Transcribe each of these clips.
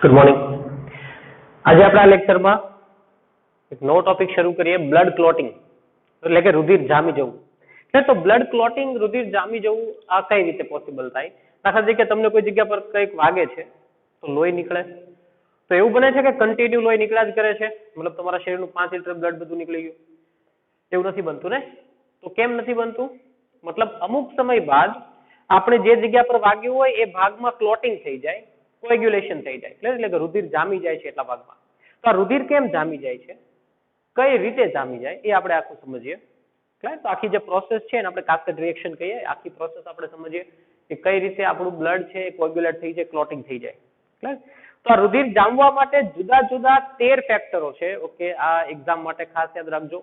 Good morning. આજે આપણે આ લેક્ચરમાં એક નવો ટોપિક શરૂ કરીએ, બ્લડ ક્લોટિંગ એટલે કે રુધિર જામી જવું. તો બ્લડ ક્લોટિંગ, રુધિર જામી જવું આ કઈ રીતે પોસિબલ થાય? દાખલા તરીકે તમને કોઈ જગ્યા પર કંઈક વાગે છે તો લોહી નીકળે, તો એવું બને છે કે કન્ટિન્યુ લોહી નીકળ્યા જ કરે છે, મતલબ તમારા શરીરનું 5 લિટર બ્લડ બધું નીકળી ગયું? એવું નથી બનતું ને. તો કેમ નથી બનતું? મતલબ અમુક સમય બાદ આપણે જે જગ્યા પર વાગ્યું હોય એ ભાગમાં ક્લોટિંગ થઈ જાય, કોએગ્યુલેશન થઈ જાય, એટલે કે રુધિર જામી જાય છે એટલા ભાગમાં. તો આ રુધિર કેમ જામી જાય છે, કઈ રીતે જામી જાય એ આપણે આખું સમજીએ. તો આખી જે પ્રોસેસ છે એને આપણે કાસ્કેડ રિએક્શન કહીએ. આખી પ્રોસેસ આપણે સમજીએ કે કઈ રીતે આપણું બ્લડ છે એ કોએગ્યુલેટ થઈ જાય, ક્લોટિંગ થઈ જાય. તો આ રુધિર જામવા માટે જુદા જુદા 13 ફેક્ટરો છે. ઓકે, આ એક્ઝામ માટે ખાસ યાદ રાખજો.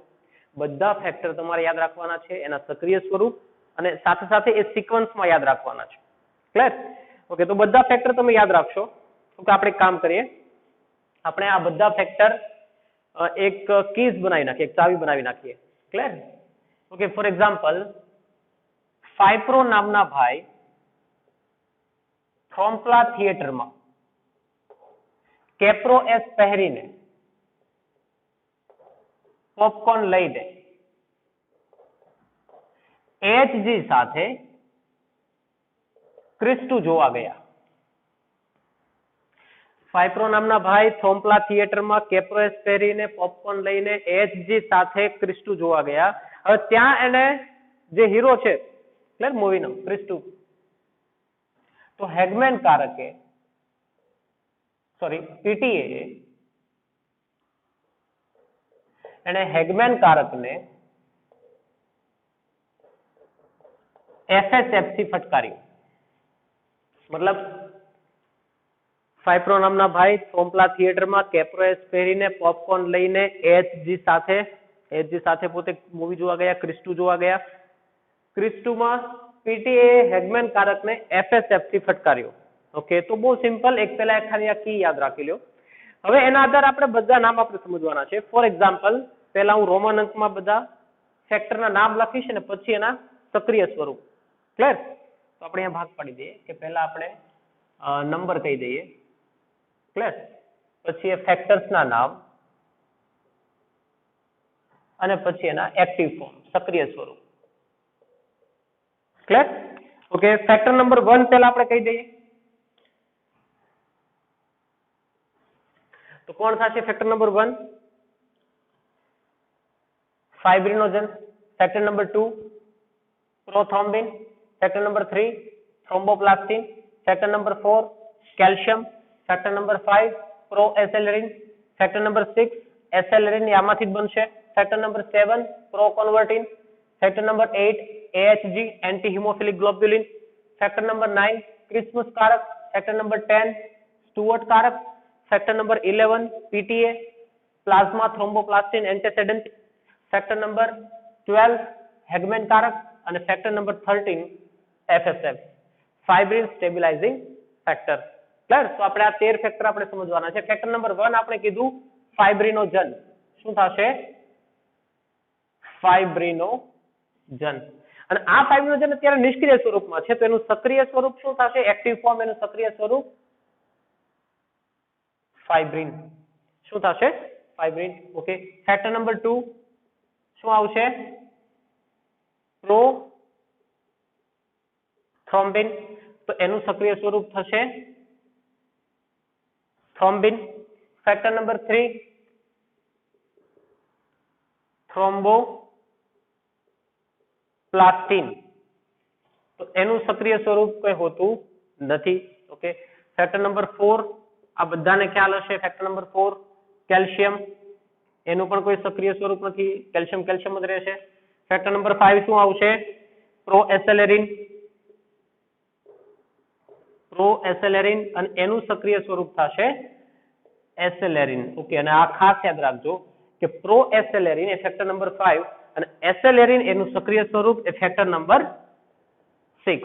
બધા ફેક્ટર તમારે યાદ રાખવાના છે, એના સક્રિય સ્વરૂપ અને સાથે સાથે એ સિક્વન્સમાં યાદ રાખવાના છે. ક્લિયર? ઓકે, તો બધા ફેક્ટર તમે યાદ રાખશો. તો આપણે એક કામ કરીએ, આપણે આ બધા ફેક્ટર એક કીઝ બનાવી નાખીએ, એક ચાવી બનાવી નાખીએ. ક્લિયર? ઓકે, ફોર એક્ઝામ્પલ, ફાઇપ્રો નામના ભાઈ થ્રોમ્પલા થિયેટરમાં કેપ્રો એસ પહેરીને પોપકોર્ન લઈને એચજી સાથે ક્રિસ્ટુ જોવા ગયા. ફાઇપ્રો નામના ભાઈ થોમ્પલા થિયેટરમાં કેપ્રોએસ પહેરીને પોપકોર્ન લઈને એચજી સાથે ક્રિસ્ટુ જોવા ગયા. હવે ત્યાં એને જે હીરો છે ક્લિયર મૂવીનો ક્રિસ્ટુ, તો હેગમેન કારકે પીટીએ એને હેગમેન કારકને એફએસએફથી ફટકાર્યું. મતલબ ફાઇપ્રો નામના ભાઈ થોમ્પલા થિયેટરમાં કેપ્રોએસ પહેરીને પોપકોર્ન લઈને એચજી સાથે પોતે મૂવી જોવા ગયા, ક્રિસ્ટુ જોવા ગયા. ક્રિસ્ટુમાં પીટીએ હેગમેન કારકને એફએસએફથી ફટકાર્યો. ઓકે, તો બહુ સિમ્પલ. એક પહેલા ખાલી આ કી યાદ રાખી લો. હવે એના આધારે આપણે બધા નામ આપણે સમજવાના છે. ફોર એક્ઝામ્પલ, પહેલા હું રોમન અંકમાં બધા ફેક્ટરના નામ લખીશ ને પછી એના સક્રિય સ્વરૂપ. ક્લિયર? તો આપણે અહીંયા ભાગ પાડી દઈએ કે પહેલા આપણે નંબર કહી દઈએ. ક્લિયર? પછી એ ફેક્ટર્સના નામ અને પછી એના એક્ટિવ ફોર્મ, સક્રિય સ્વરૂપ. ક્લિયર? ઓકે, ફેક્ટર નંબર 1 પહેલા આપણે કહી દઈએ. તો કોણ થશે factor number 1? Fibrinogen. Factor number 2 prothrombin. Factor number 3 thromboplastin. Factor number 4 calcium. Factor number 5 proaccelerin. Factor number 6 accelerin, આમાંથી જ બનશે. Factor number 7 proconvertin. Factor number 8 AHG anti haemophilic globulin. Factor number 9 Christmas કારક. ફેક્ટર નંબર 10 સ્ટુઅર્ટ કારક. Factor number 11 PTA plasma thromboplastin antecedent. Factor number 12 Hageman કારક અને factor number 13 FSF ફાઇબ્રિન stabilising factor. Clear? તો આપણે આ 13 ફેક્ટર આપણે સમજવાના છે. ફેક્ટર નંબર 1 આપણે કીધું ફાઇબ્રિનોજન. શું થશે? ફાઇબ્રિનોજન. અને આ ફાઇબ્રિનોજન અત્યારે નિષ્ક્રિય સ્વરૂપમાં છે, તો એનું સક્રિય સ્વરૂપ શું થશે? એક્ટિવ ફોર્મ, એનું સક્રિય સ્વરૂપ ફાઇબ્રિન. શું થશે? ફાઇબ્રિન. ઓકે, ફેક્ટર નંબર 2 શું આવશે? પ્રોથ્રોમ્બિન. તો એનું સક્રિય સ્વરૂપ થશે થ્રોમ્બિન. Factor number 3 થ્રોમ્બોપ્લાસ્ટિન. તો એનું સક્રિય સ્વરૂપ કઈ હોતું નથી. ઓકે, ફેક્ટર નંબર 4 આ બધાને ખ્યાલ હશે. Factor number 4 calcium. એનું પણ કોઈ સક્રિય સ્વરૂપ નથી, કેલ્શિયમ કેલ્શિયમ જ રહેશે. ફેક્ટર નંબર 5 શું આવશે? પ્રોએસેલેરિન. પ્રોએસેલેરિન અને એનું સક્રિય સ્વરૂપ થશે એસેલેરિન. ઓકે, અને આ ખાસ યાદ રાખજો કે પ્રોએસેલેરિન એ ફેક્ટર નંબર 5 અને એસેલેરિન એનું સક્રિય સ્વરૂપ એ ફેક્ટર નંબર 6.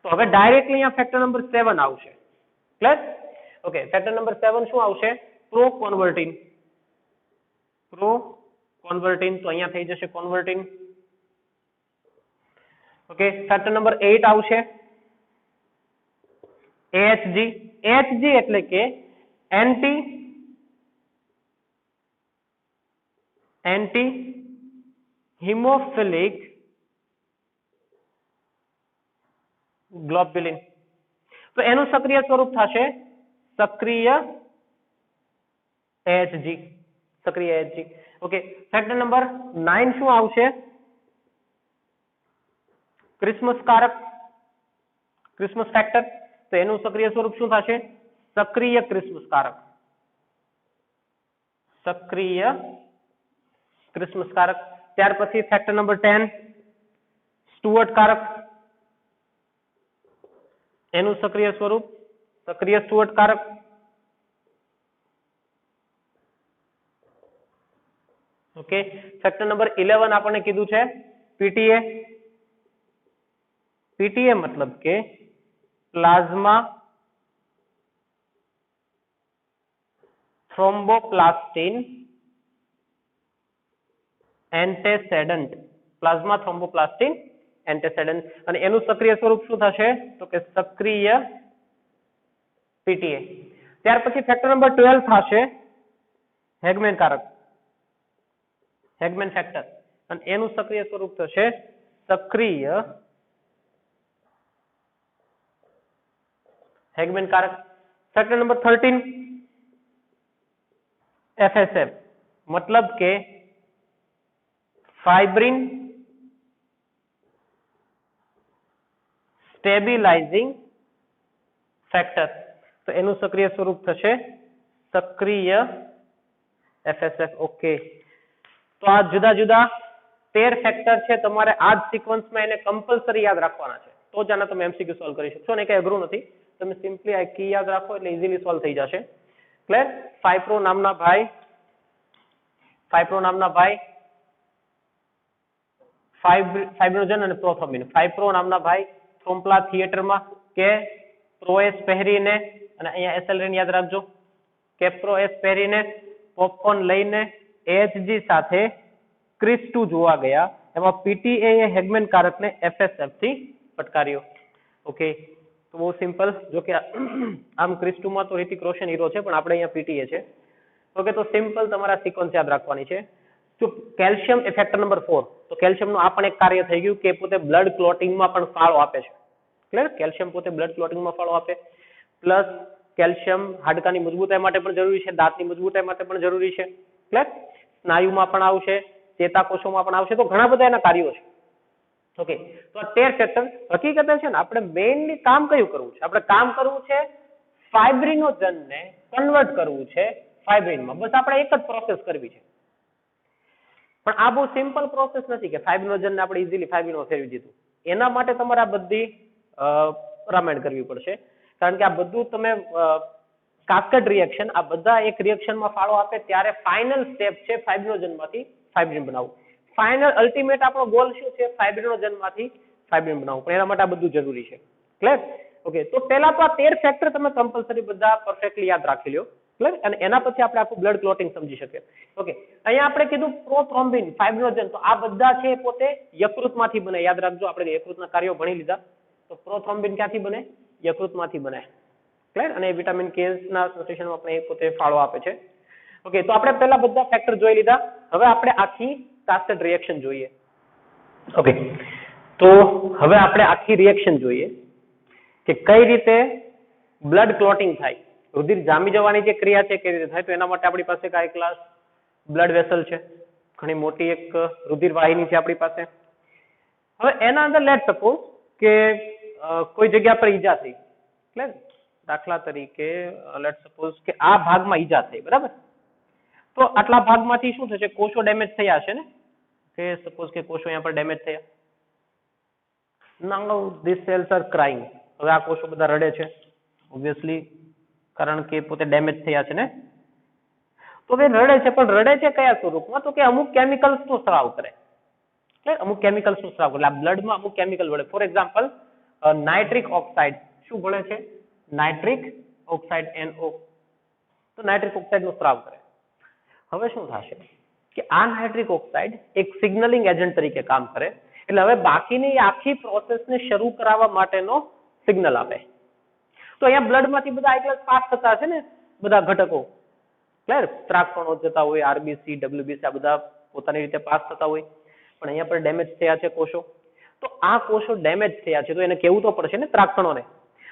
તો હવે ડાયરેક્ટલી અહીંયા ફેક્ટર નંબર 7 આવશે. ક્લિયર? ઓકે, ફેક્ટર નંબર 7 શું આવશે? પ્રોકોન્વર્ટિન. પ્રોકોન્વર્ટિન, તો અહીંયા થઈ જશે કોન્વર્ટિન. ઓકે, ફેક્ટર નંબર 8 આવશે એચજી. એચજી એટલે કે એન્ટી હિમોફિલિક ગ્લોબ્યુલિન. તો એનું સક્રિય સ્વરૂપ થશે સક્રિય AHG. સક્રિય AHG. ઓકે, ફેક્ટર નંબર 9 શું આવશે? ક્રિસ્મસ કારક, ક્રિસ્મસ ફેક્ટર. તો એનું સક્રિય સ્વરૂપ શું થશે? સક્રિય ક્રિસ્મસ કારક. સક્રિય ક્રિસ્મસ કારક. ત્યાર પછી ફેક્ટર નંબર 10 સ્ટુઅર્ટ કારક. એનું સક્રિય સ્વરૂપ સક્રિય સ્ટુઅર્ટ કારક. ઓકે, ફેક્ટર નંબર 11 આપણને કીધું છે પીટીએ. પીટીએ મતલબ કે પ્લાઝ્મા થ્રોમ્બોપ્લાસ્ટિન એન્ટેસેડન્ટ. Plasma thromboplastin એન્ટેસેડન્ટ. અને એનું સક્રિય સ્વરૂપ શું થશે? તો કે સક્રિય પીટીએ. ત્યાર પછી ફેક્ટર નંબર 12 થશે હેગમેન કારક, હેગમેન ફેક્ટર. અને એનું સક્રિય સ્વરૂપ થશે સક્રિય હેગમેન કારક. ફેક્ટર નંબર 13 FSF મતલબ કે ફાઇબ્રિન સ્ટેબિલાઇઝિંગ ફેક્ટર. તો એનું સક્રિય સ્વરૂપ થશે સક્રિય FSF. ઓકે, તો આ જુદા જુદા 13 ફેક્ટર છે. તમારે આ જ સિક્વન્સમાં એને કમ્પલસરી યાદ રાખવાના છે, તો જ આને તમે MCQ સોલ્વ કરી શકશો. ને કઈ અઘરું નથી, તમે સિમ્પલી આ કી યાદ રાખો એટલે ઇઝીલી સોલ્વ થઈ જશે. ક્લિયર? ફાઇપ્રો નામના ભાઈ ફાઇબ્રોજન અને પ્રોથ્રોમ્બિન. ફાઇપ્રો નામના ભાઈ થ્રોમ્પલા થિયેટરમાં કે પ્રોએસ પહેરીને, અને અહીંયા એસએલએન યાદ રાખજો, કે પ્રોએસ પહેરીને પોપકોર્ન લઈને AHG સાથે ક્રિસ2 જોવા ગયા. એમાં પીટીએ એ હેગમેન કારકને FSF થી ફટકાર્યો. ઓકે, તો બહુ સિમ્પલ. જો કે આમ ક્રિસ2 માં તો રિતિક રોશન હીરો છે, પણ આપણે અહીંયા પીટીએ છે. ઓકે, તો સિમ્પલ તમારા સિક્વન્સ યાદ રાખવાની છે. જો કેલ્શિયમ એ ફેક્ટર નંબર 4. તો કેલ્શિયમનું આ પણ એક કાર્ય થઈ ગયું કે પોતે બ્લડ ક્લોટિંગમાં પણ ફાળો આપે છે. ક્લિયર? કેલ્શિયમ પોતે બ્લડ ક્લોટિંગમાં ફાળો આપે. પ્લસ કેલ્શિયમ હાડકાની મજબૂતાઈ માટે પણ જરૂરી છે, દાંતની મજબૂતાઈ માટે પણ જરૂરી છે. ક્લિયર? સ્નાયુમાં પણ આવશે, ચેતાકોષોમાં પણ આવશે. તો ઘણા બધા એના કાર્યો છે. ઓકે, તો આ 13 ફેક્ટર હકીકતે છે ને આપણે મેઇનલી કામ કયું કરવું છે? આપણે કામ કરવું છે ફાઇબ્રિનોજનને કન્વર્ટ કરવું છે ફાઇબ્રિનમાં. બસ આપણે એક જ પ્રોસેસ કરવી છે. પણ આ બહુ સિમ્પલ પ્રોસેસ નથી કે ફાઇબ્રિનોજનને આપણે ઇઝીલી ફાઇબ્રિનમાં ફેરવી દીધું. એના માટે તમારે આ બધી રામાયણ કરવી પડશે. કારણ કે આ બધું તમે કાસ્કેડ રિએક્શન, આ બધા એક રિએક્શનમાં ફાળો આપે ત્યારે ફાઇનલ સ્ટેપ છે ફાઇબ્રિનોજનમાંથી ફાઇબ્રિન બનાવવું. ફાઇનલ અલ્ટિમેટ આપણો ગોલ શું છે? ફાઇબ્રિનોજનમાંથી ફાઇબ્રિન બનાવવું. પણ એના માટે આ બધું જરૂરી છે. ક્લિયર? ઓકે, તો પહેલા તો આ 13 ફેક્ટર તમે કમ્પલસરી બધા પરફેક્ટલી યાદ રાખી લો. ક્લિયર? અને એના પછી આપણે આખું બ્લડ ક્લોટિંગ સમજી શકીએ. ઓકે, અહીંયા આપણે કીધું પ્રોથ્રોમ્બિન, ફાઇબ્રિનોજન. તો આ બધા છે એ પોતે યકૃતમાંથી બને. યાદ રાખજો, આપણે યકૃતના કાર્યો ભણી લીધા. તો પ્રોથ્રોમ્બિન ક્યાંથી બને? યકૃતમાંથી બને. ક્લિયર? અને વિટામિન કે ના સંશ્લેષણમાં પણ એ પોતે ફાળો આપે છે. ઓકે, તો આપણે પહેલા બધા ફેક્ટર જોઈ લીધા. હવે આપણે આખી કાસ્કેડ રિએક્શન જોઈએ. ઓકે, તો હવે આપણે આખી રિએક્શન જોઈએ કે કઈ રીતે બ્લડ ક્લોટિંગ થાય, રુધિર જામી જવાની જે ક્રિયા છે કેવી રીતે થાય. તો એના માટે આપણી પાસે કઈ ક્લાસ બ્લડ વેસલ છે, ઘણી મોટી એક રુધિર વાહિની છે આપણી પાસે. હવે એના અંદર લેટ સપોઝ કે કોઈ જગ્યા પર ઈજા થઈ. ક્લિયર? દાખલા તરીકે લેટ સપોઝ કે આ ભાગમાં ઈજા થઈ, બરાબર? તો આટલા ભાગમાંથી શું થશે? કોષો ડેમેજ થયા હશે ને, કે સપોઝ કે કોષો અહીંયા પર ડેમેજ થયા. નાઉ ધીસ સેલ્સ આર ક્રાઇંગ. હવે આ કોષો બધા રડે છે ઓબ્વિયસલી, કારણ કે પોતે ડેમેજ થયા છે ને. તો તે રડે છે, પણ રડે છે કયા સ્વરૂપમાં? તો કે અમુક કેમિકલ્સ નો સ્રાવ કરે. અમુક કેમિકલ્સ નો સ્રાવ કરે. આ બ્લડમાં અમુક કેમિકલ વળે. For example nitric oxide. શું ભળે છે? Nitric oxide, NO. તો નાઇટ્રિક ઓક્સાઇડ નો સ્રાવ કરે. હવે શું થશે કે આ નાઇટ્રિક ઓક્સાઇડ એક સિગ્નલિંગ એજન્ટ તરીકે કામ કરે. એટલે હવે બાકીની આખી પ્રોસેસને શરૂ કરાવવા માટેનો સિગ્નલ આપે. તો અહીંયા બ્લડમાંથી બધા આઈ ગ્લાસ પાસ થતા હશે ને, બધા ઘટકો ક્લિયર ત્રાકકણો જતા હોય આરબીસી ડબ્લ્યુબીસી આ બધા પોતાની રીતે પાસ થતા હોય પણ અહીંયા પર ડેમેજ થયા છે કોષો તો આ કોષો ડેમેજ થયા છે તો એને કેવું તો પડશે ને ત્રાકકણોને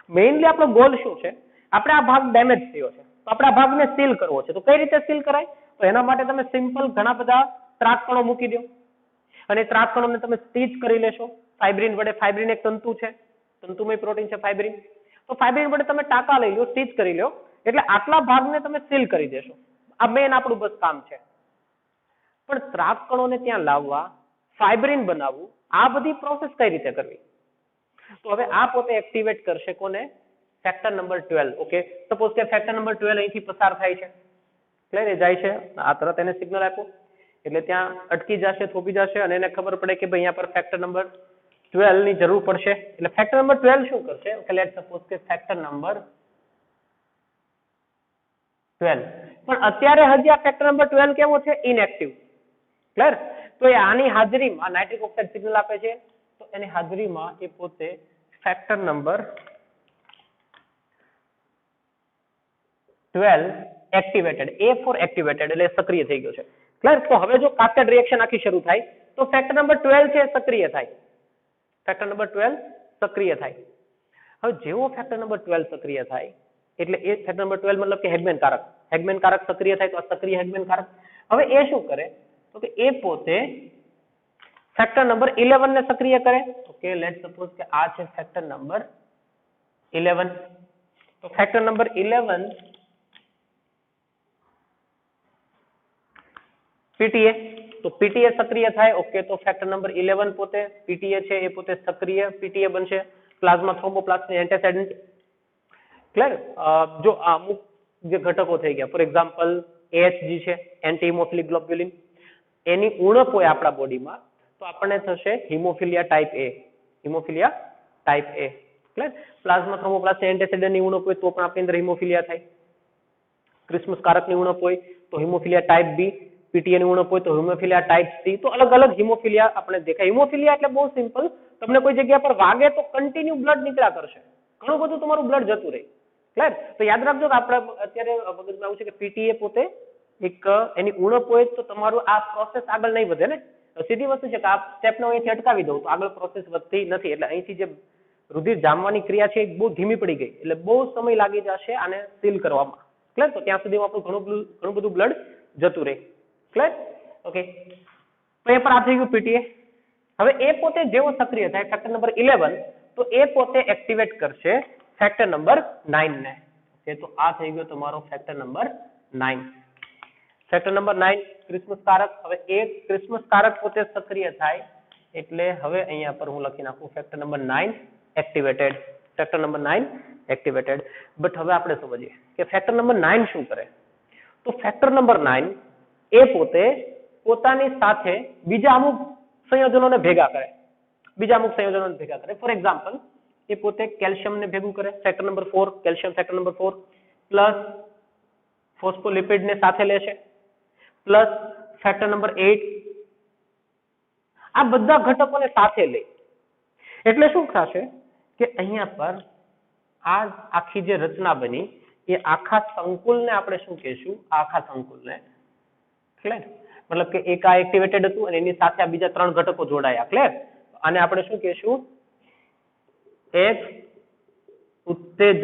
મેઇનલી આપણો ગોલ શું છે આપણે આ ભાગ ડેમેજ થયો છે તો આપણે આ ભાગને સીલ કરવો છે તો કઈ રીતે સીલ કરાય તો એના માટે તમે સિમ્પલ ઘણા બધા ત્રાકકણો મૂકી દો અને ત્રાકકણોને તમે સ્ટીચ કરી લેશો ફાઇબ્રિન વડે ફાઇબ્રિન એક તંતુ છે તંતુમય પ્રોટીન છે ફાઇબ્રિન તો ફાઇબ્રિન વડે તમે ટાંકા લઈ લો સ્ટીચ કરી લો એટલે આટલા ભાગને તમે સીલ કરી દેશો આ મેઇન આપણું બસ કામ છે પણ ત્રાકકણોને ત્યાં લાવવા ફાઇબ્રિન બનાવવું આ બધી પ્રોસેસ કઈ રીતે કરવી તો હવે આ પોતે એક્ટિવેટ કરશે કોને ફેક્ટર નંબર 12 ઓકે સપોઝ કે ફેક્ટર નંબર 12 અહીંથી પસાર થાય છે ક્લિયર એ જાય છે આ તરત એને સિગ્નલ આપ્યો એટલે ત્યાં અટકી જશે થોભી જશે અને એને ખબર પડે કે ભાઈ અહીંયા પર ફેક્ટર નંબર 12 ની જરૂર પડશે એટલે ફેક્ટર નંબર 12 શું કરશે ઓકે લેટ્સ સપોઝ કે ફેક્ટર નંબર 12 પણ અત્યારે હજી આ ફેક્ટર નંબર 12 કેવો છે ઇનએક્ટિવ ક્લિયર તો એ આની હાજરીમાં નાઇટ્રિક ઓક્સાઇડ સિગ્નલ આપે છે તો એની હાજરીમાં એ પોતે ફેક્ટર નંબર 12 એક્ટિવેટેડ એ ફોર એક્ટિવેટેડ એટલે સક્રિય થઈ ગયો છે ક્લિયર તો હવે જો કાસ્કેડ રિએક્શન આખી શરૂ થાય તો ફેક્ટર નંબર 12 છે સક્રિય થાય ફેક્ટર નંબર 12 સક્રિય થાય હવે જેવો ફેક્ટર નંબર 12 સક્રિય થાય એટલે એ ફેક્ટર નંબર 12 મતલબ કે હેગમેન કારક સક્રિય થાય તો આ સક્રિય હેગમેન કારક હવે એ શું કરે તો કે એ પોતે ફેક્ટર નંબર 11 ને સક્રિય કરે ઓકે લેટ્સ સપોઝ કે આ છે ફેક્ટર નંબર 11 તો ફેક્ટર નંબર 11 પીટીએ તો પીટીએ સક્રિય થાય ઓકે તો ફેક્ટર નંબર 11 પોતે પીટીએ છે એ પોતે સક્રિય પીટીએ બનશે પ્લાઝ્મા થ્રોમ્બોપ્લાસ્ટની એન્ટીસેડન્ટ ક્લિયર જો અમુક જે ઘટકો થઈ ગયા ફોર એક્ઝામ્પલ એએચજી છે એન્ટી હિમોફિલિક ગ્લોબ્યુલિન એની ઉણપ હોય આપણા બોડીમાં તો આપણને થશે હિમોફિલિયા ટાઈપ એ ક્લિયર પ્લાઝ્મા થ્રોમ્બોપ્લાસ્ટની એન્ટીસેડન્ટની ઉણપ હોય તો પણ આપણી અંદર હિમોફિલિયા થાય ક્રિસ્મસ કારકની ઉણપ હોય તો હિમોફિલિયા ટાઈપ બી પીટીએ ની ઉણપ હોય તો હિમોફિલિયા ટાઈપ સી તો અલગ અલગ હિમોફિલિયા આપણે દેખાય હિમોફિલિયા એટલે બહુ સિમ્પલ તમને કોઈ જગ્યા પર વાગે તો કન્ટિન્યુ બ્લડ નીકળ્યા કરશે ઘણું બધું તમારું બ્લડ જતું રહે ક્લિયર તો યાદ રાખજો કે આપણે અત્યારે મગજમાં આવું છે કે પીટીએ પોતે એક એની ઉણપ હોય તો તમારું આ પ્રોસેસ આગળ નહીં વધે ને સીધી વસ્તુ છે કે આ સ્ટેપને અહીંથી અટકાવી દઉં તો આગળ પ્રોસેસ વધતી નથી એટલે અહીંથી જે રુધિર જામવાની ક્રિયા છે એ બહુ ધીમી પડી ગઈ એટલે બહુ સમય લાગી જશે આને સીલ કરવામાં ક્લિયર તો ત્યાં સુધીમાં આપણું ઘણું બધું બ્લડ જતું રહે ક્લિયર ઓકે તો એ પર આ થઈ ગયું પીટીએ હવે એ પોતે જેવો સક્રિય થાય ફેક્ટર નંબર 11 તો એ પોતે એક્ટિવેટ કરશે ફેક્ટર નંબર 9 ને ઓકે તો આ થઈ ગયો તમારો factor number 9 factor number 9 Christmas કારક હવે એ ક્રિસ્મસ કારક પોતે સક્રિય થાય એટલે હવે અહીંયા પર હું લખી નાખું factor number 9 activated factor number 9 activated but હવે આપણે સમજીએ કે ફેક્ટર નંબર 9 શું કરે તો ફેક્ટર નંબર 9 એ પોતે પોતાની સાથે બીજા અમુક સંયોજનોને ભેગા કરે ફોર એક્ઝામ્પલ એ પોતે કેલ્શિયમને ભેગું કરે factor number 4 calcium factor number 4 plus ફોસ્ફોલિપિડને સાથે લેશે પ્લસ ફેક્ટર નંબર 8 આ બધા ઘટકોને સાથે લે એટલે શું થશે કે અહીંયા પર આ આખી જે રચના બની એ આખા સંકુલને આપણે શું કહેશું આખા સંકુલને ક્લિયર મતલબ કે એક આ એક્ટિવેટેડ હતું અને એની સાથે આ બીજા 3 ઘટકો જોડાયા ક્લિયર આને આપણે શું કહેશું એક ઉત્તેજક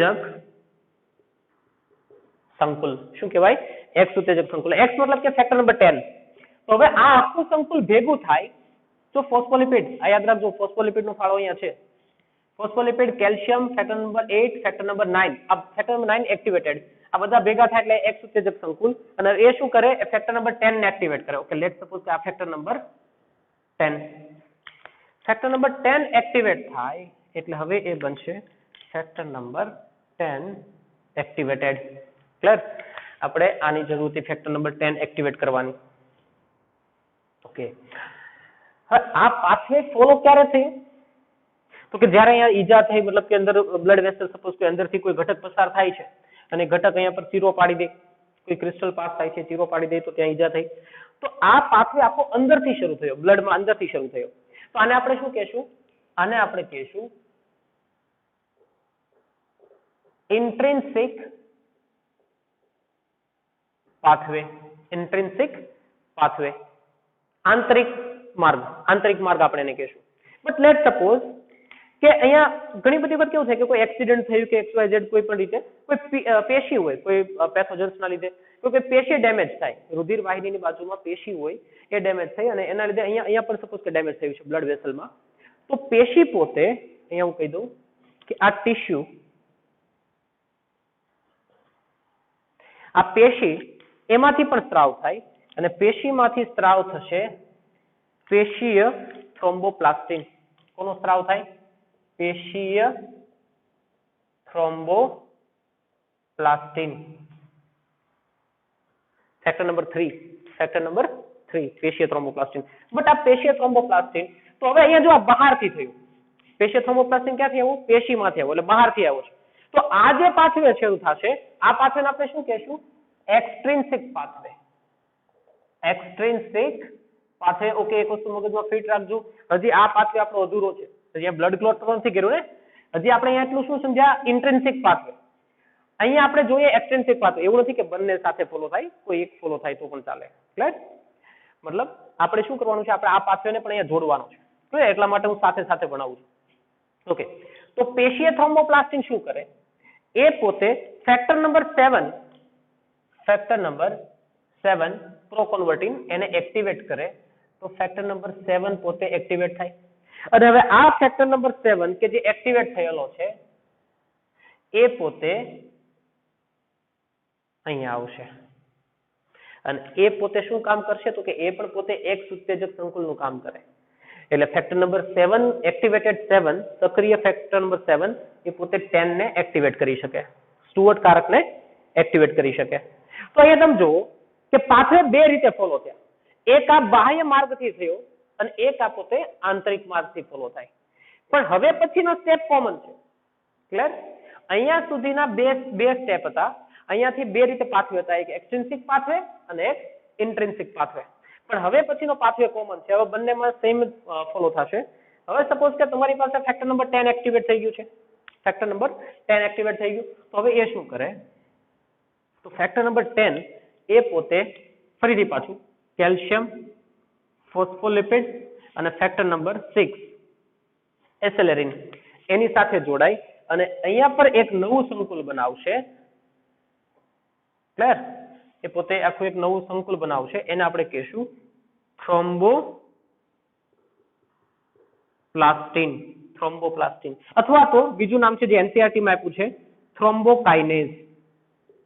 સંકુલ શું કહેવાય એક્સ ઉત્તેજક સંકુલ એક્સ મતલબ કે ફેક્ટર નંબર 10 તો હવે આ આખું સંકુલ ભેગું થાય તો ફોસ્ફોલિપિડ આ યાદ રાખજો ફોસ્ફોલિપિડ નો ફાળો અહીંયા છે phospholipid calcium factor number 8 factor number 9 આ ફેક્ટર નંબર 9 એક્ટિવેટેડ આ બધા ભેગા થાય એટલે એક્સ ઉત્તેજક સંકુલ અને એ શું કરે એ ફેક્ટર નંબર 10 ને એક્ટિવેટ કરે ઓકે લેટ્સ સપોઝ કે આ ફેક્ટર નંબર 10 એક્ટિવેટ થાય એટલે હવે એ બનશે ફેક્ટર નંબર 10 એક્ટિવેટેડ ક્લિયર આપણે આની જરૂર હતી ફેક્ટર નંબર 10 એક્ટિવેટ કરવાની ઓકે હવે આ પાથવે ફોલો ક્યારે થયું તો કે જ્યારે અહીંયા ઈજા થઈ મતલબ કે અંદર બ્લડ વેસલ સપોઝ કે અંદરથી કોઈ ઘટક પસાર થાય છે અને ઘટક અહીંયા પર ચીરો પાડી દે કોઈ ક્રિસ્ટલ પાસ થાય છે ચીરો પાડી દે તો ત્યાં ઈજા થઈ તો આ પાથવે આખો અંદરથી શરૂ થયો બ્લડમાં અંદરથી શરૂ થયો તો આને આપણે શું કહેશું આને આપણે કહેશું ઇન્ટ્રિન્સિક પાથવે, ઇન્ટ્રિન્સિક પાથવે, આંતરિક માર્ગ આપણે એને કહીશું. બટ લેટ સપોઝ કે અહીંયા ઘણી બધી વખત કેવું થાય કે કોઈ એક્સિડન્ટ થયું કે XYZ કોઈ પણ રીતે કોઈ પેશી હોય, કોઈ પેથોજન્સ ના લીધે કોઈ પેશી ડેમેજ થાય, રુધિર વાહિનીની બાજુમાં પેશી હોય એ ડેમેજ થઈ અને એના લીધે અહીંયા પણ સપોઝ કે ડેમેજ થયું છે બ્લડ વેસલમાં, તો પેશી પોતે અહીંયા હું કહી દઉં કે આ ટિશ્યુ, આ પેશી એમાંથી પણ સ્ત્રાવ થાય અને પેશીમાંથી સ્ત્રાવ થશે પેશીય થ્રોમ્બોપ્લાસ્ટિન. કોનો સ્ત્રાવ થાય? પેશીય થ્રોમ્બોપ્લાસ્ટિન. ફેક્ટર નંબર 3 પેશીય થ્રોમ્બોપ્લાસ્ટિન. બટ આ પેશીય થ્રોમ્બોપ્લાસ્ટિન તો હવે અહીંયા જો આ બહારથી થયું, પેશીય થ્રોમ્બોપ્લાસ્ટિન ક્યાંથી આવ્યું? પેશીમાંથી આવ્યું, એટલે બહારથી આવ્યો છે. તો આ જે પાથવે શરૂ થશે, આ પાથવેને આપણે શું કહેશું? એક્સ્ટ્રિન્સિક પાથવે. એક્સ્ટ્રિન્સિક પાથવે. ઓકે, એક વસ્તુ મગજમાં ફિટ રાખજો, હજી આ પાથવે આપણો અધૂરો છે, હજી બ્લડ ક્લોટ નથી કર્યું ને, હજી આપણે અહીંયા એટલું શું સમજ્યા? ઇન્ટ્રિન્સિક પાથવે. અહીંયા આપણે જોઈએ એક્સ્ટ્રિન્સિક પાથવે. એવું નથી કે બંને સાથે ફોલો થાય, કોઈ એક ફોલો થાય તો પણ ચાલે. ક્લિયર? મતલબ આપણે શું કરવાનું છે? આપણે આ પાથવેને પણ અહીંયા જોડવાનો છે. ક્લિયર? એટલા માટે હું સાથે સાથે ભણાવું છું. ઓકે, તો પેશીય થ્રોમ્બોપ્લાસ્ટિન શું કરે? એ પોતે ફેક્ટર નંબર 7 પ્રોકોન્વર્ટિન એને એક્ટિવેટ કરે, તો ફેક્ટર નંબર 7 પોતે એક્ટિવેટ થાય. અને હવે આ ફેક્ટર નંબર 7 કે જે એક્ટિવેટ થયેલો છે એ પોતે અહીંયા આવશે અને એ પોતે શું કામ કરશે? તો કે એ પણ પોતે એક ઉત્તેજક સંકુલનું કામ કરે. એટલે ફેક્ટર નંબર 7 એક્ટિવેટેડ 7 સક્રિય ફેક્ટર નંબર 7 એ પોતે 10 ને એક્ટિવેટ કરી શકે, સ્ટુઅર્ટ કારકને એક્ટિવેટ કરી શકે. તો અહીંયા તમે જુઓ કે પાથવે બે રીતે ફોલો થયા. એક આ બાહ્ય માર્ગથી થયો અને એક આ પોતે આંતરિક માર્ગથી ફોલો થાય. પણ હવે પછીનો સ્ટેપ કોમન છે. ક્લિયર? અહીંયા સુધીના બે સ્ટેપ હતા. અહીંયાથી બે રીતે પાથવે હતા, એક એક્સ્ટ્રિન્સિક પાથવે અને એક ઇન્ટ્રિન્સિક પાથવે. પણ હવે પછીનો પાથવે કોમન છે. હવે બંનેમાં સેમ ફોલો થશે. હવે સપોઝ કે તમારી પાસે ફેક્ટર નંબર 10 એક્ટિવેટ થઈ ગયું છે, ફેક્ટર નંબર 10 એક્ટિવેટ થઈ ગયું, તો હવે એ શું કરે? તો ફેક્ટર નંબર 10 એ પોતે ફરીથી પાછું કેલ્શિયમ, ફોસ્ફોલિપિડ અને ફેક્ટર નંબર 6 એસેલેરિન એની સાથે જોડાય અને અહીંયા પર એક નવું સંકુલ બનાવશે. ક્લિયર? એ પોતે આખું એક નવું સંકુલ બનાવશે, એને આપણે કહીશું થ્રોમ્બોપ્લાસ્ટિન અથવા તો બીજું નામ છે જે એનસીઆરટી માં આપ્યું છે થ્રોમ્બોકાઇનેઝ.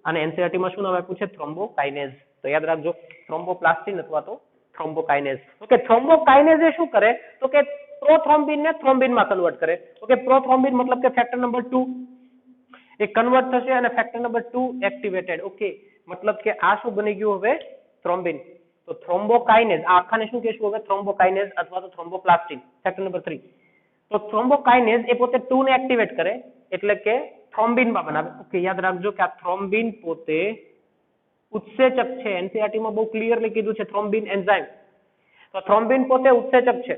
અને એનસીઆરટી માં શું નામ આપ્યું છે? થ્રોમ્બોકાઇનેઝ. તો યાદ રાખજો, થ્રોમ્બોપ્લાસ્ટિન અથવા તો થ્રોમ્બોકાઇનેઝ. ઓકે, થ્રોમ્બોકાઇનેઝ એ શું કરે? તો કે પ્રોથ્રોમ્બિન ને થ્રોમ્બિન માં કન્વર્ટ કરે. ઓકે, પ્રોથ્રોમ્બિન મતલબ કે ફેક્ટર નંબર 2 એ કન્વર્ટ થશે અને ફેક્ટર નંબર 2 એક્ટિવેટેડ. ઓકે, મતલબ કે આ શું બની ગયું હવે? થ્રોમ્બિન. તો થ્રોમ્બોકાઇનેઝ, આ આખાને શું કહેશું હવે? થ્રોમ્બોકાઇનેઝ અથવા તો થ્રોમ્બોપ્લાસ્ટિન, ફેક્ટર નંબર 3. તો થ્રોમ્બોકાઇનેઝ એ પોતે 2 ને એક્ટિવેટ કરે એટલે કે થ્રોમ્બિન માં બનાવે. ઓકે, યાદ રાખજો કે આ થ્રોમ્બિન પોતે ઉત્સેચક છે. એનસીઆરટી માં બહુ ક્લિયરલી કીધું છે થ્રોમ્બિન એન્ઝાઇમ. તો થ્રોમ્બિન પોતે ઉત્સેચક છે.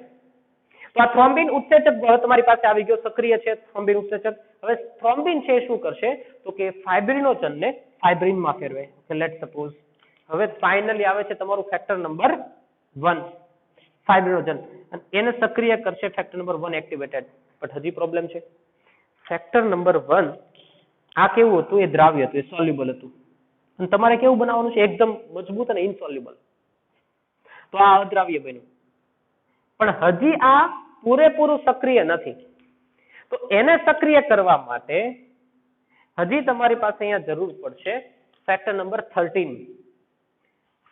તો આ થ્રોમ્બિન ઉત્સેચક તમારી પાસે આવી ગયો, સક્રિય છે થ્રોમ્બિન ઉત્સેચક. હવે થ્રોમ્બિન છે શું કરશે? તો કે ફાઇબ્રિનોજનને ફાઇબ્રિનમાં ફેરવે. લેટ સપોઝ હવે ફાઇનલી આવે છે તમારું ફેક્ટર નંબર 1 ફાઇબ્રિનોજન અને એને સક્રિય કરશે ફેક્ટર નંબર 1 એક્ટિવેટેડ. બટ હજી પ્રોબ્લેમ છે. ફેક્ટર નંબર 1 આ કેવું હતું? એ દ્રાવ્ય હતું, એ સોલ્યુબલ હતું. અને તમારે કેવું બનાવવાનું છે? એકદમ મજબૂત અને ઇનસોલ્યુબલ. તો આ અદ્રાવ્ય બન્યું. પણ હજી આ પૂરેપૂરું સક્રિય નથી. તો એને સક્રિય કરવા માટે હજી તમારી પાસે અહીંયા જરૂર પડશે ફેક્ટર નંબર 13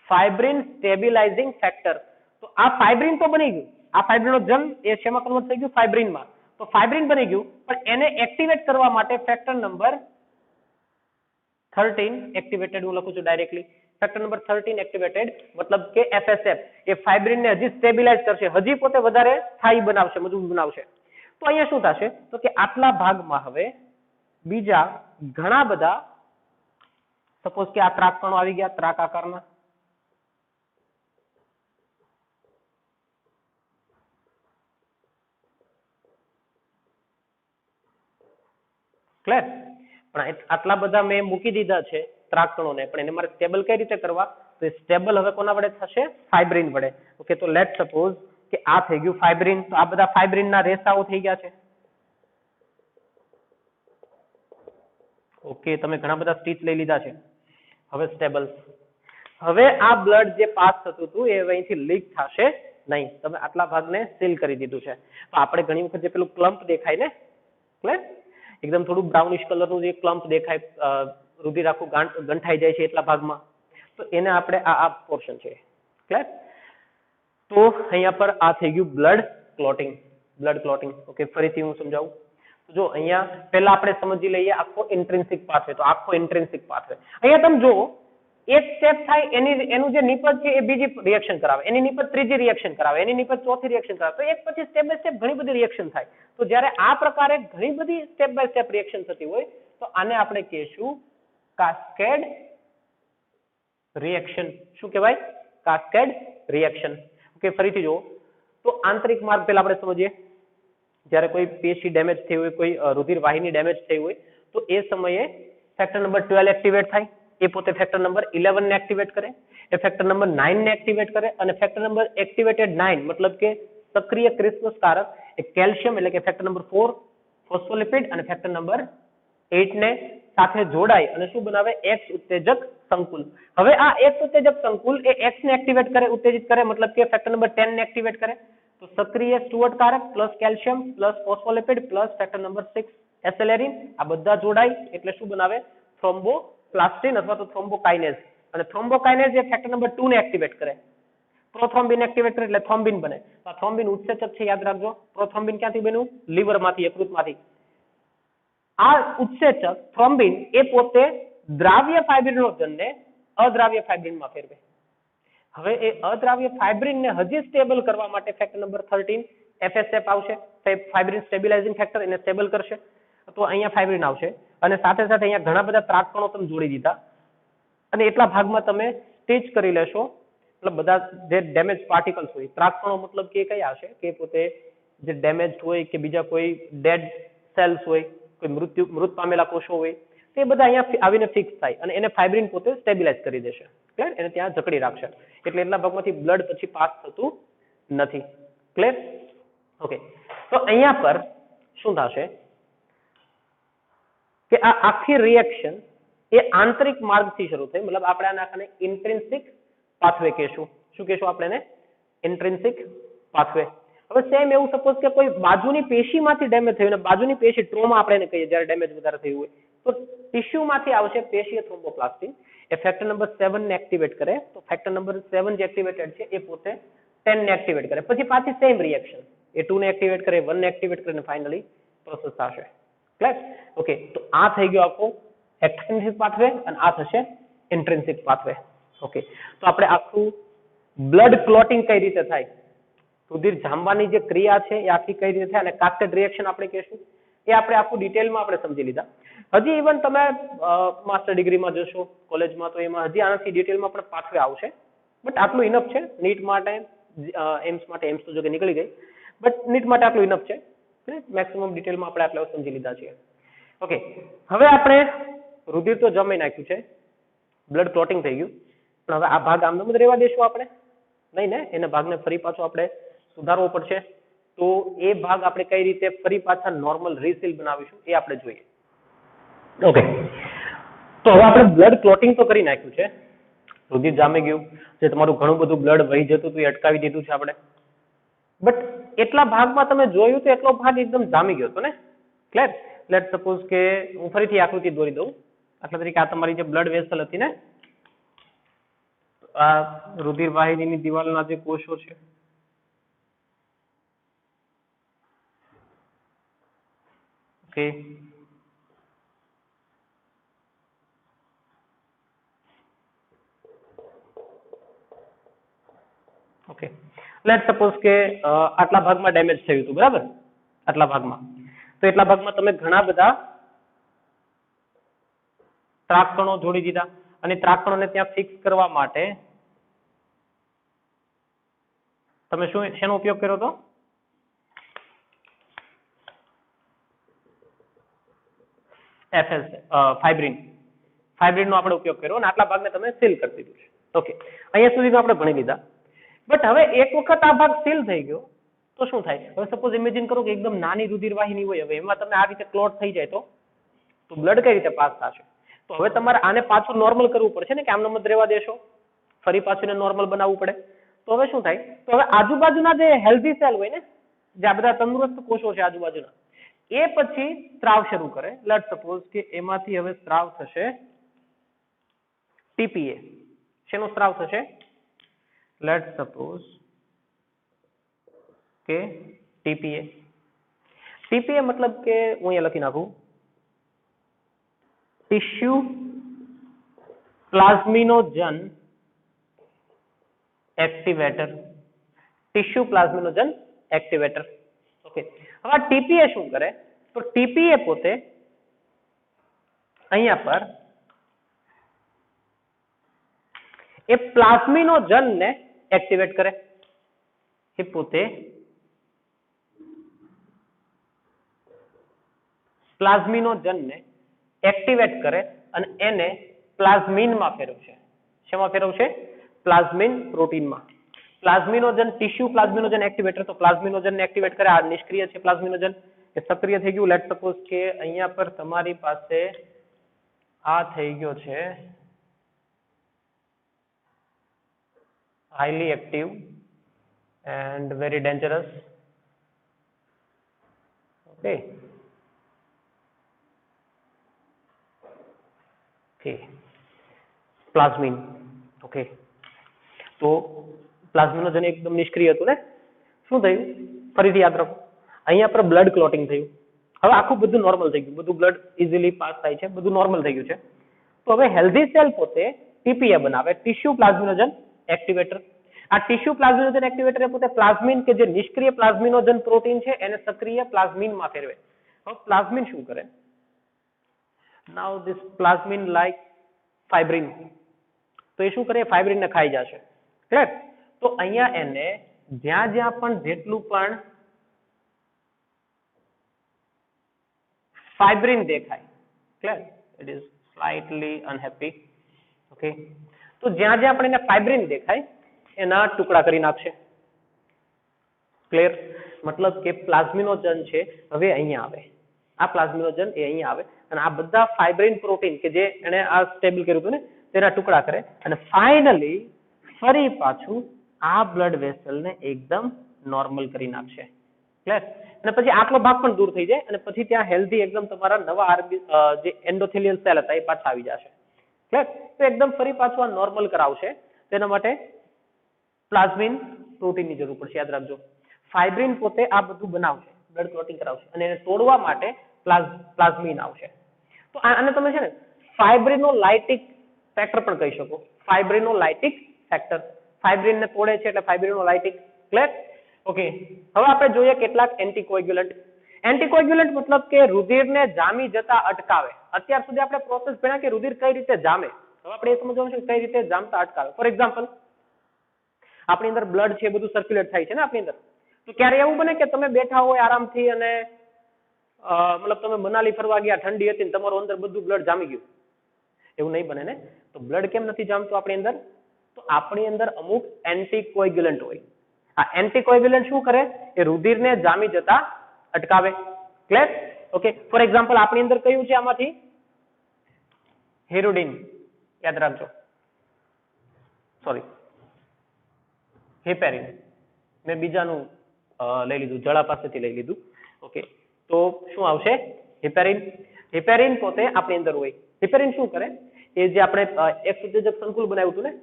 ફાઇબ્રિન સ્ટેબિલાઇઝિંગ ફેક્ટર. તો આ ફાઇબ્રિન તો બની ગયું, આ ફાઇબ્રિનોજન એ શેમાં કન્વર્ટ થઈ ગયું? ફાઇબ્રિનમાં. તો ફાઇબ્રિન બની ગયું, પણ એને એક્ટિવેટ કરવા માટે ફેક્ટર નંબર 13 એક્ટિવેટેડ હું લખું છું ડાયરેક્ટલી. ફેક્ટર નંબર 13 એક્ટિવેટેડ મતલબ કે FSF એ ફાઇબ્રિનને હજી સ્ટેબિલાઇઝ કરશે, હજી પોતે વધારે સ્થાયી બનાવશે, મજબૂત બનાવશે. તો અહીંયા શું થશે? તો કે આટલા ભાગમાં હવે બીજા ઘણા બધા સપોઝ કે આ ત્રાક કણો આવી ગયા, ત્રાક આકારના. ક્લિયર? પણ આટલા બધા મેં મૂકી દીધા છે ત્રાકકણોને, પણ એને મારે સ્ટેબલ કઈ રીતે કરવા? તો સ્ટેબલ હવે કોના વડે થશે? ફાઇબ્રિન વડે. ઓકે, તો લેટ સપોઝ કે આ થઈ ગયું ફાઇબ્રિન, તો આ બધા ફાઇબ્રિનના રેસાઓ થઈ ગયા છે. ઓકે, તમે ઘણા બધા સ્ટીચ લઈ લીધા છે. હવે સ્ટેબલ. હવે આ બ્લડ જે પાસ થતું હતું એ અહીંથી લીક થશે નહીં. તમે આટલા ભાગને સીલ કરી દીધું છે. તો આપણે ઘણી વખત જે પેલું ક્લમ્પ દેખાય ને, એટલે એકદમ થોડું બ્રાઉનિશ કલરનું જે ક્લમ્પ દેખાય, રુધિર આખું ગંઠાઈ જાય છે એટલા ભાગમાં, તો એને આપણે આ પોર્શન છે. ક્લિયર? તો અહીંયા પર આ થઈ ગયું blood clotting. Blood clotting. Okay, ફરીથી હું સમજાવું. જો અહીંયા પહેલા આપણે સમજી લઈએ આખો ઇન્ટ્રિન્સિક પાથવે. તો આખો ઇન્ટ્રિન્સિક પાથવે અહીંયા તમે જુઓ, એક સ્ટેપ થાય એનું જે નિપજ છે એ બીજી રિએક્શન કરાવે, એની નિપજ ત્રીજી રિએક્શન કરાવે, એની નિપજ ચોથી રિએક્શન કરાવે. તો એક પછી સ્ટેપ બાય સ્ટેપ ઘણી બધી રિએક્શન થાય. તો જ્યારે આ પ્રકારે ઘણી બધી સ્ટેપ બાય સ્ટેપ રિએક્શન થતી હોય તો આને આપણે કહીશું કાસ્કેડ રિએક્શન. શું કહેવાય? Cascade reaction. ઓકે, ફરીથી જુઓ તો આંતરિક માર્ગ પહેલા આપણે સમજીએ. જ્યારે કોઈ પેશી ડેમેજ થઈ હોય, કોઈ રુધિર વાહિની ડેમેજ થઈ હોય, તો એ સમયે ફેક્ટર નંબર 12 એક્ટિવેટ થાય. એ પોતે ફેક્ટર નંબર 11 ને એક્ટિવેટ કરે, એ ફેક્ટર નંબર 9 ને એક્ટિવેટ કરે, અને ફેક્ટર નંબર એક્ટિવેટેડ 9 મતલબ કે સક્રિય ક્રિસ્મસ કારક એ કેલ્શિયમ એટલે કે ફેક્ટર નંબર 4, ફોસ્ફોલિપિડ અને ફેક્ટર નંબર 8 ને સાથે જોડાય અને શું બનાવે? એક્સ ઉત્તેજક સંકુલ. હવે આ એક્સ ઉત્તેજક સંકુલ એ એક્સ ને એક્ટિવેટ કરે, ઉત્તેજિત કરે, મતલબ કે ફેક્ટર નંબર 10 ને એક્ટિવેટ કરે. તો સક્રિય સ્ટુઅર્ટ કારક plus calcium plus phospholipid plus factor number 6 એસેલેરિન આ બધા જોડાય એટલે શું બનાવે? થ્રોમ્બોપ્લાસ્ટિન અથવા તો થ્રોમ્બોકાઇનેઝ. અને થ્રોમ્બોકાઇનેઝ એ ફેક્ટર નંબર 2 ને એક્ટિવેટ કરે. પ્રોથ્રોમ્બિન એક્ટિવેટ કરે એટલે થ્રોમ્બિન બને. આ થ્રોમ્બિન ઉત્સેચક છે, યાદ રાખજો. પ્રોથ્રોમ્બિન ક્યાંથી બન્યું? લીવરમાંથી, યકૃતમાંથી. આ ઉત્સેચક થ્રોમ્બિન એ પોતે દ્રાવ્ય ફાઇબ્રિનોજનને અદ્રાવ્ય ફાઇબ્રિનમાં ફેરવે. હવે એ અદ્રાવ્ય ફાઇબ્રિનને હજી સ્ટેબલ કરવા માટે ફેક્ટર નંબર 13 FSF આવશે, ફાઇબ્રિન સ્ટેબિલાઇઝિંગ ફેક્ટર, એને સ્ટેબલ કરશે. તો અહીંયા ફાઇબ્રિન આવશે અને સાથે સાથે અહીંયા ઘણા બધા ત્રાકકણો તમે જોડી દીધા અને એટલા ભાગમાં તમે સ્ટીચ કરી લેશો. મતલબ બધા જે ડેમેજ પાર્ટિકલ્સ હોય, ત્રાકકણો મતલબ કે કયા હશે? કે પોતે જે ડેમેજ હોય કે બીજા કોઈ ડેડ સેલ્સ હોય, કોઈ મૃત પામેલા કોષો હોય, તે બધા અહીંયા આવીને ફિક્સ થાય અને એને ફાઇબ્રિન પોતે સ્ટેબિલાઇઝ કરી દેશે. ક્લિયર? એને ત્યાં જકડી રાખશે એટલે એટલા ભાગમાંથી બ્લડ પછી પાસ થતું નથી. ક્લિયર? ઓકે, તો અહીંયા પર શું થશે કે આ આખી રિએક્શન એ આંતરિક માર્ગથી શરૂ થઈ, મતલબ આપણે આને આખાને ઇન્ટ્રિન્સિક પાથવે કહેશું. શું કહેશું આપણે એને? ઇન્ટ્રિન્સિક પાથવે. હવે સેમ એવું સપોઝ કે કોઈ બાજુની પેશીમાંથી ડેમેજ થયું, અને બાજુની પેશી ટ્રોમા આપણે એને કહીએ જ્યારે ડેમેજ વધારે થયું હોય, તો ટિશ્યુમાંથી આવશે પેશીય થ્રોમ્બોપ્લાસ્ટિન. એ ફેક્ટર નંબર 7 ને એક્ટિવેટ કરે. તો ફેક્ટર નંબર 7 જે એક્ટિવેટેડ છે એ પોતે 10 ને એક્ટિવેટ કરે. પછી પાછી સેમ રિએક્શન, એ 2 ને એક્ટિવેટ કરે, 1 ને એક્ટિવેટ કરે અને ફાઇનલી પ્રોસેસ થશે. ક્લિયર? ઓકે, તો આ થઈ ગયો આખો એક્સ્ટ્રિન્સિક પાથવે અને આ થશે ઇન્ટ્રિન્સિક પાથવે. ઓકે, તો આપણે આખું બ્લડ ક્લોટિંગ કઈ રીતે થાય, રુધિર જામવાની જે ક્રિયા છે એ આખી કઈ રીતે થાય અને કાસ્કેડ રિએક્શન આપણે કહેશું, એ આપણે આખું ડિટેલમાં આપણે સમજી લીધા. હજી ઇવન તમે માસ્ટર ડિગ્રીમાં જશો કોલેજમાં તો એમાં હજી આનાથી ડિટેલમાં પણ પાથવે આવશે. બટ આટલું ઇનફ છે નીટ માટે, એમ્સ માટે. એમ્સ તો જો કે નીકળી ગઈ, બટ નીટ માટે આટલું ઇનફ છે. મેક્સિમમ ડિટેલમાં આપણે આટલા સમજી લીધા છીએ. ઓકે, હવે આપણે રુધિર તો જમી નાખ્યું છે, બ્લડ ક્લોટિંગ થઈ ગયું, પણ હવે આ ભાગ આમ જ રહેવા દેશું આપણે? નહીં ને, એના ભાગને ફરી પાછો આપણે સુધારવો પડશે. તો એ ભાગ આપણે કઈ રીતે ફરી પાછા નોર્મલ રીસીલ બનાવીશું એ આપણે જોઈએ. ઓકે, તો હવે આપણે બ્લડ ક્લોટિંગ તો કરી નાખ્યું છે, રુધિર જામી ગયું, જે તમારું ઘણું બધું બ્લડ વહી જતું હતું એ અટકાવી દીધું છે આપણે. બટ એટલા ભાગમાં તમે જોયું તો એટલો ભાગ એકદમ જામી ગયો હતો ને. ક્લિયર? લેટ સપોઝ કે હું ફરીથી આકૃતિ દોરી દઉં. દાખલા તરીકે આ તમારી જે બ્લડ વેસલ હતી ને, આ રુધિર વાહિનીની દિવાલના જે કોષો છે, ઓકે, ઓકે, લેટ સપોઝ કે આટલા ભાગમાં ડેમેજ થયું હતું, બરાબર? આટલા ભાગમાં, તો એટલા ભાગમાં તમે ઘણા બધા ત્રાકકણો જોડી દીધા અને ત્રાકકણોને ત્યાં ફિક્સ કરવા માટે તમે શેનો ઉપયોગ કર્યો હતો? ફાઇબ્રિન. ફાઇબ્રિન નો આપણે ઉપયોગ કર્યો અને આટલા ભાગને તમે સીલ કરી દીધું છે. ઓકે, અહીંયા સુધી આપણે ભણી લીધા. બટ હવે એક વખત આ ભાગ સીલ થઈ ગયો તો શું થાય? હવે સપોઝ ઇમેજિન કરો કે એકદમ નાની રુધિરવાહિની હોય, હવે એમાં તમે આ રીતે ક્લોટ થઈ જાય તો બ્લડ કઈ રીતે પાસ થશે? તો હવે તમારે આને પાછું નોર્મલ કરવું પડશે ને, કે આમ જ રહેવા દેશો, ફરી પાછું એને નોર્મલ બનાવવું પડે. તો હવે શું થાય? તો હવે આજુબાજુના જે હેલ્ધી સેલ હોય ને, જે આ બધા તંદુરસ્ત કોષો છે આજુબાજુના, એ પછી સ્ત્રાવ શરૂ કરે. લેટ સપોઝ કે એમાંથી હવે સ્ત્રાવ થશે ટીપીએ. શેનો સ્ત્રાવ થશે? લેટ સપોઝ કે ટીપીએ. ટીપીએ મતલબ કે હું અહીંયા લખી નાખું tissue plasminogen activator. Tissue plasminogen activator. Okay, હવે ટીપીએ શું કરે? તો ટીપીએ પોતે અહીંયા પર એ પ્લાઝમિનોજન ને એક્ટિવેટ કરે. એ પોતે પ્લાઝમિનોજન ને એક્ટિવેટ કરે અને એને પ્લાઝમિનમાં ફેરવશે. શેમાં ફેરવશે? પ્લાઝમિન પ્રોટીનમાં. પ્લાઝમિનોજન ટિશ્યુ પ્લાઝમિનોજન એક્ટિવેટર, તો પ્લાઝમિનોજન ને એક્ટિવેટ કરે. આ નિષ્ક્રિય છે પ્લાઝમિનોજન, એ સક્રિય થઈ ગયું. લેટ સપોઝ કે અહીંયા પર તમારી પાસે આ થઈ ગયો છે highly active and very dangerous. Okay. Okay. Plasmin. Okay, તો પ્લાઝમિનોજન એકદમ નિષ્ક્રિય હતું ને, શું થયું? ફરીથી યાદ રાખો, અહીંયા પર બ્લડ ક્લોટિંગ થયું. હવે આખું બધું નોર્મલ થઈ ગયું, બધું બ્લડ ઇઝીલી પાસ થાય છે, બધું નોર્મલ થઈ ગયું છે. તો હવે હેલ્ધી સેલ પોતે ટીપીએ બનાવે, ટિશ્યુ પ્લાઝમિનોજન એક્ટિવેટર. આ ટિશ્યુ પ્લાઝમિનોજન એક્ટિવેટર પોતે પ્લાઝમિન કે જે નિષ્ક્રિય પ્લાઝમિનોજન પ્રોટીન છે એને સક્રિય પ્લાઝમિનમાં ફેરવે. હવે પ્લાઝમિન શું કરે? નાઉ ધીસ પ્લાઝમિન લાઈક ફાઇબ્રિન, તો એ શું કરે? ફાઇબ્રિન ને ખાઈ જશે. ક્લિયર? તો અહીંયા એને જ્યાં જ્યાં પણ જેટલું પણ ફાઇબ્રિન દેખાય, clear? It is slightly unhappy. Okay, તો જ્યાં જ્યાં પણ એને ફાઇબ્રિન દેખાય એના ટુકડા કરી નાખશે. ક્લિયર? મતલબ કે પ્લાઝમિનોજન છે હવે અહીંયા આવે, આ પ્લાઝમિનોજન એ અહીંયા આવે અને આ બધા ફાઇબ્રિન પ્રોટીન કે જે એને આ સ્ટેબલ કર્યું હતું ને તેના ટુકડા કરે અને ફાઇનલી ફરી પાછું આ બ્લડ વેસલ ને એકદમ નોર્મલ કરી નાખશે. ક્લિયર? અને પછી આટલો ભાગ પણ દૂર થઈ જાય અને પછી ત્યાં હેલ્ધી એકદમ તમારા નવા જે એન્ડોથેલિયલ સેલ હતા એ પાછા આવી જશે. ક્લિયર? તો એકદમ ફરી પાછું આ નોર્મલ કરાવશે. તેના માટે પ્લાઝમિન પ્રોટીનની જરૂર પડશે. યાદ રાખજો, ફાઇબ્રિન પોતે આ બધું બનાવશે, બ્લડ ક્લોટિંગ કરાવશે અને એને તોડવા માટે પ્લાઝમિન આવશે. તો આને તમે છે ને ફાઇબ્રિનોલાઇટિક ફેક્ટર પણ કહી શકો. ફાઇબ્રિનોલાઇટિક ફેક્ટર, ફાઇબ્રિન ને તોડે છે એટલે ફાઇબ્રિનોલાઇટિક. ક્લિયર? ઓકે, હવે આપણે જોઈએ કેટલાક એન્ટીકોગ્યુલન્ટ. એન્ટીકોગ્યુલન્ટ મતલબ કે રુધિરને જામી જતા અટકાવે. અત્યાર સુધી આપણે પ્રોસેસ ભણ્યા કે રુધિર કઈ રીતે જામે. હવે આપણે એ સમજવાનું છે કઈ રીતે જામતા અટકાવે. ફોર એક્ઝામ્પલ, આપણી અંદર બ્લડ છે બધું સર્ક્યુલેટ થાય છે ને આપણી અંદર. તો ક્યારે એવું બને કે તમે બેઠા હોય આરામથી અને મતલબ તમે મનાલી ફરવા ગયા, ઠંડી હતી ને તમારું અંદર બધું બ્લડ જામી ગયું? એવું નહીં બને ને. તો બ્લડ કેમ નથી જામતું આપણી અંદર? તો આપણી અંદર અમુક એન્ટીકોગ્યુલન્ટ હોય. આ એન્ટીકોગ્યુલન્ટ શું કરે? એ રુધિરને જામી જતા અટકાવે. ક્લિયર? ઓકે, ફોર એક્ઝામ્પલ આપણી અંદર કયું છે આમાંથી? હેરોડિન. યાદ રાખજો, સોરી હેપેરિન. મેં બીજાનું લઈ લીધું, જળા પાસેથી લઈ લીધું. ઓકે, તો શું આવશે? હેપેરિન. હેપેરિન પોતે આપણી અંદર હોય. હેપેરિન શું કરે? એ જે આપણે એક ઉત્તેજક સંકુલ બનાવ્યું હતું ને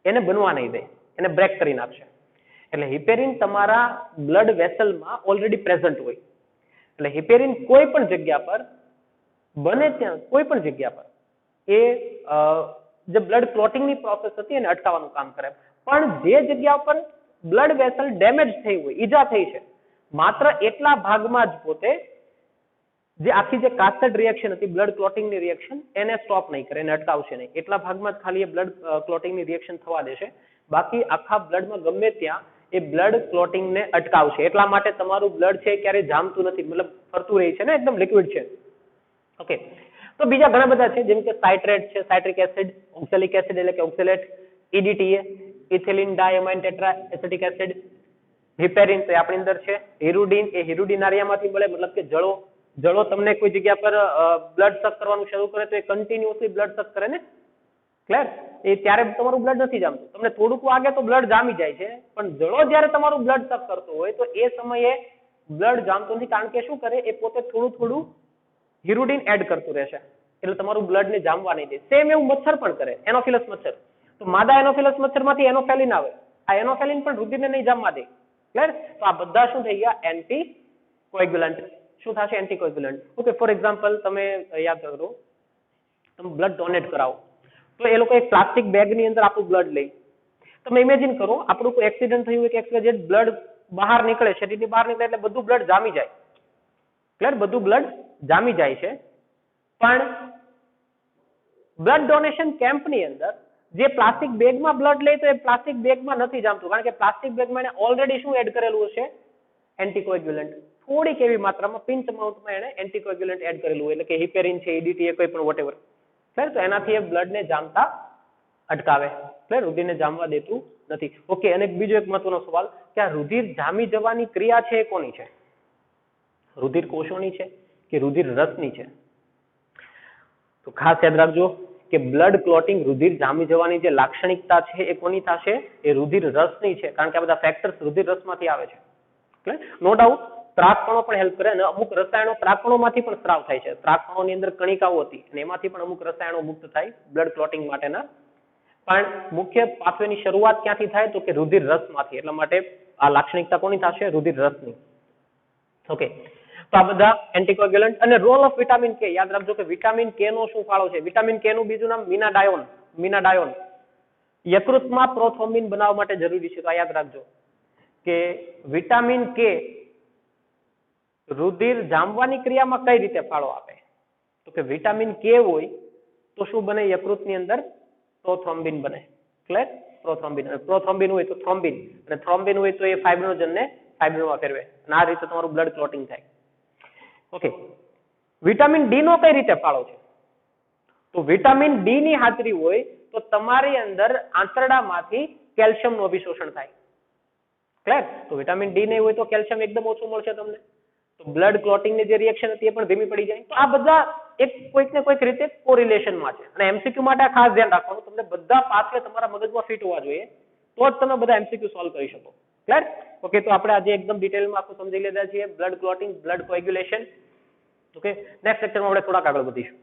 એને બનવા નહીં દે, એને બ્રેક કરી નાખશે. એટલે હેપેરિન તમારા બ્લડ વેસલમાં ઓલરેડી પ્રેઝન્ટ હોય. એટલે હેપેરિન કોઈ પણ જગ્યા પર બને ત્યાં, કોઈ પણ જગ્યા પર એ જે બ્લડ ક્લોટિંગની પ્રોસેસ હતી એને અટકાવવાનું કામ કરે. પણ જે જગ્યા પર બ્લડ વેસલ ડેમેજ થઈ હોય, ઈજા થઈ છે, માત્ર એટલા ભાગમાં જ પોતે જે આખી જે કાસ્કેડ રિએક્શન હતી બ્લડ ક્લોટિંગની રિએક્શન એને સ્ટોપ નહીં કરે, એને અટકાવશે નહીં. એટલા ભાગમાં જ ખાલી એ બ્લડ ક્લોટિંગની રિએક્શન થવા દેશે. બાકી આખા બ્લડમાં ગમે ત્યાં એ બ્લડ ક્લોટિંગને અટકાવશે. એટલા માટે તમારું બ્લડ છે ક્યારેય જામતું નથી, મતલબ ફરતું રહે છે ને, એકદમ લિક્વિડ છે. ઓકે, તો બીજા ઘણા બધા છે, જેમ કે સાઇટ્રેટ છે, સાઇટ્રિક એસિડ, ઓક્સેલિક એસિડ એટલે કે oxalate, EDTA, ethylene diamine tetra acetic acid, heparin તો એ આપણી અંદર છે, હિરુડિન એ હિરુડિનારિયામાંથી મળે, મતલબ કે જળો તમને કોઈ જગ્યા પર બ્લડ સક કરવાનું શરૂ કરે તો એ કન્ટિન્યુઅસલી બ્લડ સક કરે ને, ક્લિયર? એ ત્યારે તમારું બ્લડ નથી જામતું, તમને થોડુંક વાગે તો બ્લડ જામી જાય છે, પણ જળો જ્યારે તમારું બ્લડ સક કરતો હોય તો એ સમયે બ્લડ જામતું નથી, કારણ કે શું કરે, એ પોતે થોડું હિરુડિન એડ કરતું રહેશે, એટલે તમારું બ્લડ ને જામવા નહીં દે. સેમ એવું મચ્છર પણ કરે, એનોફિલસ મચ્છર. તો માદા એનોફિલસ મચ્છરમાંથી એનોફેલિન આવે, આ એનોફેલિન પણ રુધિરને નહીં જામવા દે, ક્લિયર? તો આ બધા શું થઈ ગયા? એન્ટી કોએગ્યુલન્ટ. શું થશે? એન્ટી કોએગ્યુલન્ટ. ઓકે, ફોર એક્ઝામ્પલ તમે યાદ કરો, તમે બ્લડ ડોનેટ કરાવો તો એ લોકો એક પ્લાસ્ટિક બેગની અંદર આપણું બ્લડ લે. તમે ઇમેજિન કરો, આપણું કોઈ એક્સિડન્ટ થયું હોય કે એક્સિડન્ટ, બ્લડ બહાર નીકળે, શરીરની બહાર નીકળે એટલે બધું બ્લડ જામી જાય, ક્લિયર? બધું બ્લડ જામી જાય છે, પણ બ્લડ ડોનેશન કેમ્પની અંદર જે પ્લાસ્ટિક બેગમાં બ્લડ લે તો એ પ્લાસ્ટિક બેગમાં નથી જામતું, કારણ કે પ્લાસ્ટિક બેગમાં એને ઓલરેડી શું એડ કરેલું હશે? એન્ટીકોએગ્યુલન્ટ. થોડીક એવી માત્રામાં, પિંચ અમાઉન્ટમાં એને એન્ટીકોએગ્યુલન્ટ એડ કરેલું હોય, એટલે કે હિપેરિન છે, EDTA, કોઈ પણ વોટેવર, તો એનાથી એ બ્લડને જામતા અટકાવે, રુધિરને જામવા દેતું નથી. ઓકે, અને બીજો એક મહત્વનો સવાલ કે આ રુધિર જામી જવાની ક્રિયા છે એ કોની છે? રુધિર કોષોની છે કે રુધિર રસની છે? તો ખાસ યાદ રાખજો કે બ્લડ ક્લોટિંગ, રુધિર જામી જવાની જે લાક્ષણિકતા છે એ કોની થશે? એ રુધિર રસની છે, કારણ કે આ બધા ફેક્ટર્સ રુધિર રસમાંથી આવે છે. નો ડાઉટ ત્રાકકણો પણ હેલ્પ કરે, અને અમુક રસાયણો ત્રાકકણોમાંથી પણ સ્ત્રાવ થાય છે. ત્રાકકણોની અંદર કણિકાઓ હતી અને એમાંથી પણ અમુક રસાયણો મુક્ત થાય બ્લડ ક્લોટિંગ માટેના. પણ મુખ્ય પાથવેની શરૂઆત ક્યાંથી થાય? તો કે રુધિર રસમાંથી. એટલા માટે આ લાક્ષણિકતા કોની થશે? રુધિર રસની. ઓકે, તો આ બધા એન્ટીકોએગ્યુલન્ટ. અને રોલ ઓફ વિટામિન કે, યાદ રાખજો કે વિટામિન કે નો શું ફાળો છે? વિટામિન કે નું બીજું નામ મીનાડાયોન. યકૃતમાં પ્રોથ્રોમ્બિન બનાવવા માટે જરૂરી છે, તો આ યાદ રાખજો કે વિટામિન કે રુધિર જામવાની ક્રિયામાં કઈ રીતે ફાળો આપે? તો કે વિટામિન કે હોય તો શું બને? યકૃતની અંદર પ્રોથ્રોમ્બિન બને, ક્લિયર? પ્રોથ્રોમ્બિન. અને પ્રોથ્રોમ્બિન હોય તો થ્રોમ્બિન, અને થ્રોમ્બિન હોય તો એ ફાઇબ્રિનોજનને ફાઇબ્રિનમાં ફેરવે, અને આ રીતે તમારું બ્લડ ક્લોટિંગ થાય. ઓકે, વિટામિન ડી નો કઈ રીતે ફાળો છે? તો વિટામિન ડી ની હાજરી હોય તો તમારી અંદર આંતરડામાંથી કેલ્શિયમનું અભિશોષણ થાય, ક્લિયર? તો વિટામિન ડી નહીં હોય તો કેલ્શિયમ એકદમ ઓછું મળશે તમને, તો બ્લડ ક્લોટિંગની જે રિએક્શન હતી એ પણ ધીમી પડી જાય. તો આ બધા એક કોઈક ને કોઈક રીતે કોરિલેશનમાં છે, અને એમસીક્યુ માટે ખાસ ધ્યાન રાખવાનું, તમને બધા પાથવે તમારા મગજમાં ફિટ હોવા જોઈએ, તો જ તમે બધા એમસીક્યુ સોલ્વ કરી શકો, ક્લિયર? ઓકે, તો આપણે આજે એકદમ ડિટેલમાં આખું સમજી લીધા છીએ blood clotting, blood coagulation. Okay, next લેક્ચરમાં આપણે થોડાક આગળ વધીશું.